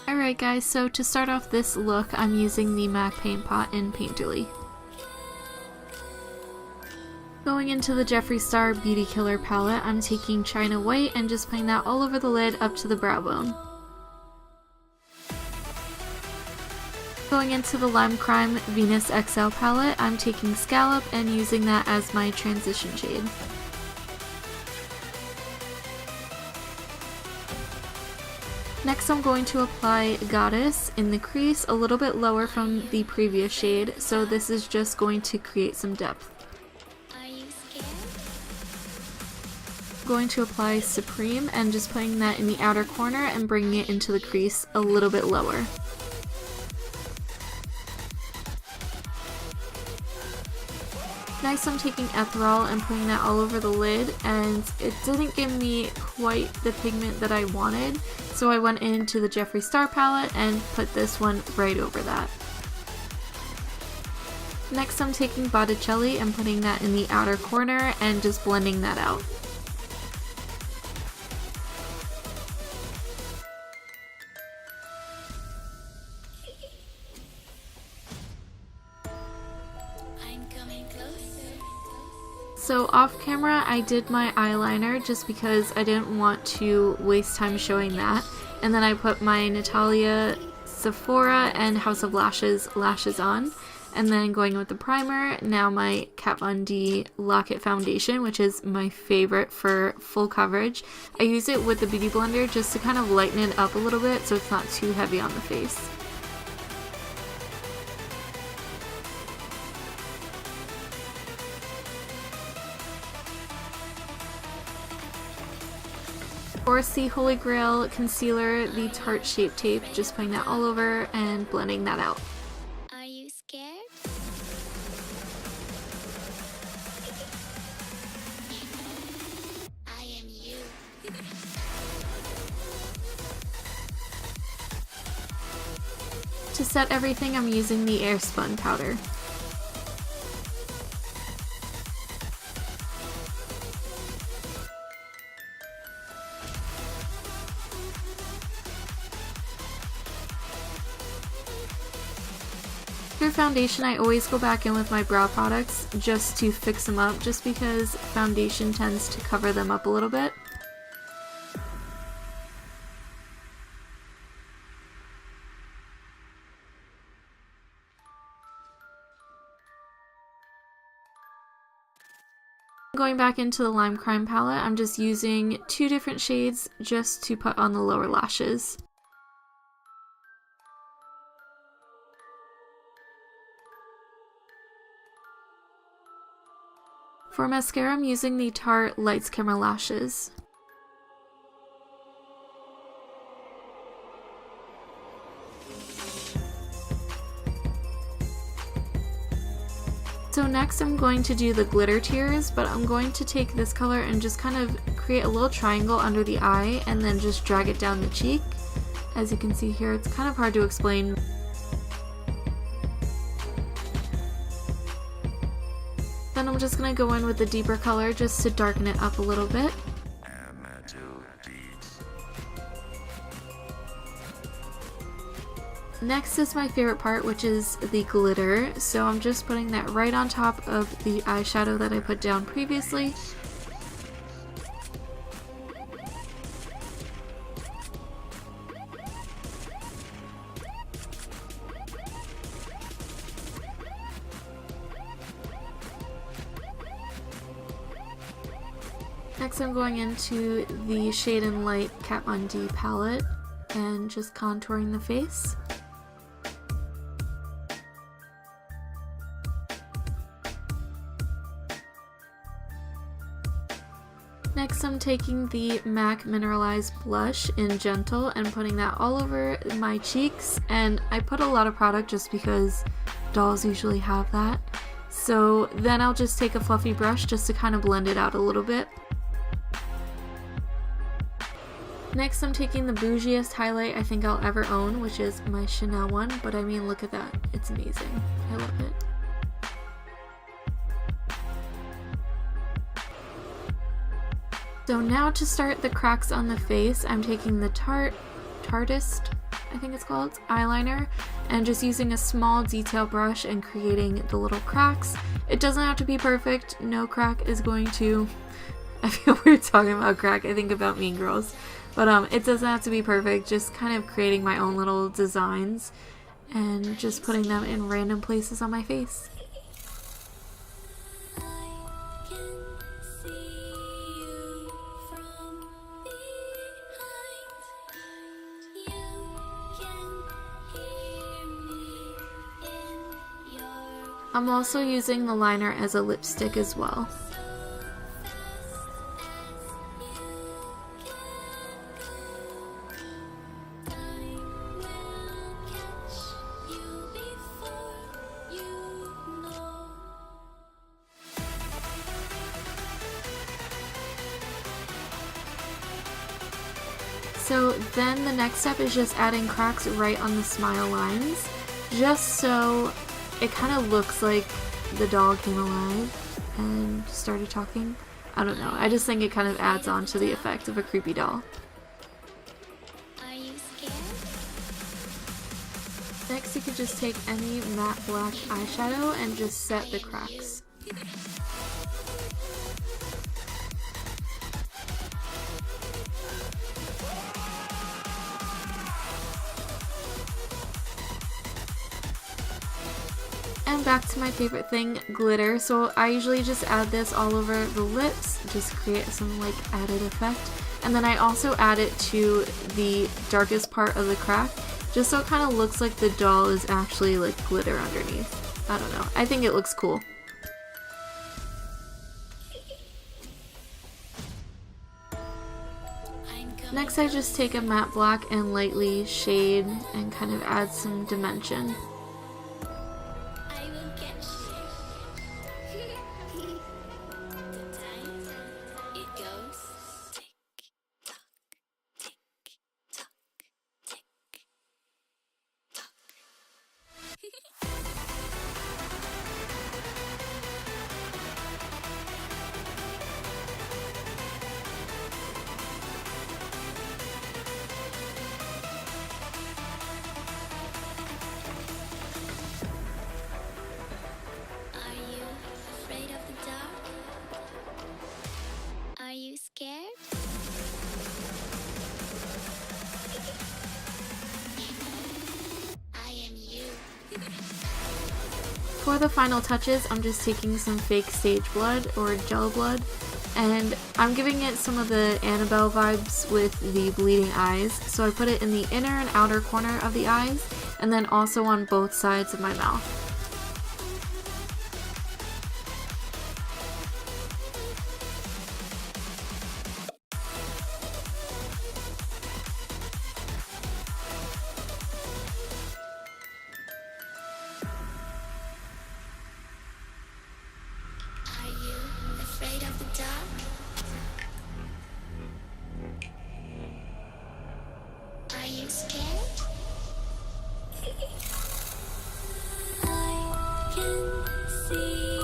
Alright guys, so to start off this look, I'm using the MAC Paint Pot in Painterly. Going into the Jeffree Star Beauty Killer palette, I'm taking China White and just putting that all over the lid up to the brow bone. Going into the Lime Crime Venus XL palette, I'm taking Scallop and using that as my transition shade. Next I'm going to apply Goddess in the crease a little bit lower from the previous shade, so this is just going to create some depth. I'm going to apply Supreme and just putting that in the outer corner and bringing it into the crease a little bit lower. Next I'm taking Ethereal and putting that all over the lid, and it didn't give me quite the pigment that I wanted, so I went into the Jeffree Star palette and put this one right over that. Next I'm taking Botticelli and putting that in the outer corner and just blending that out. So off camera I did my eyeliner just because I didn't want to waste time showing that, and then I put my Natalia, Sephora, and House of Lashes lashes on, and then going with the primer, now my Kat Von D Lock-It foundation, which is my favorite for full coverage. I use it with the Beauty Blender just to kind of lighten it up a little bit so it's not too heavy on the face. For the Holy Grail concealer, the Tarte Shape Tape, just putting that all over and blending that out. Are you scared? I am you. To set everything, I'm using the Airspun powder. For foundation, I always go back in with my brow products just to fix them up, just because foundation tends to cover them up a little bit. Going back into the Lime Crime palette, I'm just using 2 different shades just to put on the lower lashes. For mascara, I'm using the Tarte Lights Camera Lashes. So next I'm going to do the glitter tears, but I'm going to take this color and just kind of create a little triangle under the eye and then just drag it down the cheek. As you can see here, it's kind of hard to explain. Then I'm just going to go in with the deeper color just to darken it up a little bit. Next is my favorite part, which is the glitter. So I'm just putting that right on top of the eyeshadow that I put down previously. Next I'm going into the Shade and Light Kat Von D palette and just contouring the face. Next I'm taking the MAC Mineralized Blush in Gentle and putting that all over my cheeks, and I put a lot of product just because dolls usually have that. So then I'll just take a fluffy brush just to kind of blend it out a little bit. Next, I'm taking the bougiest highlight I think I'll ever own, which is my Chanel one, but I mean, look at that. It's amazing. I love it. So now to start the cracks on the face, I'm taking the Tartist, I think it's called, eyeliner, and just using a small detail brush and creating the little cracks. It doesn't have to be perfect. No crack is going to... I feel weird talking about crack. I think about Mean Girls. But it doesn't have to be perfect. Just kind of creating my own little designs and just putting them in random places on my face. I'm also using the liner as a lipstick as well. So then the next step is just adding cracks right on the smile lines, just so it kind of looks like the doll came alive and started talking. I don't know, I just think it kind of adds on to the effect of a creepy doll. Are you scared? Next, you could just take any matte black eyeshadow and just set the cracks. And back to my favorite thing, glitter. So I usually just add this all over the lips, just create some like added effect. And then I also add it to the darkest part of the crack, just so it kind of looks like the doll is actually like glitter underneath. I don't know, I think it looks cool. Next, I just take a matte black and lightly shade and kind of add some dimension. Are you scared? I am you. For the final touches, I'm just taking some fake stage blood or gel blood, and I'm giving it some of the Annabelle vibes with the bleeding eyes. So I put it in the inner and outer corner of the eyes, and then also on both sides of my mouth. Afraid of the dark? Are you scared? I can see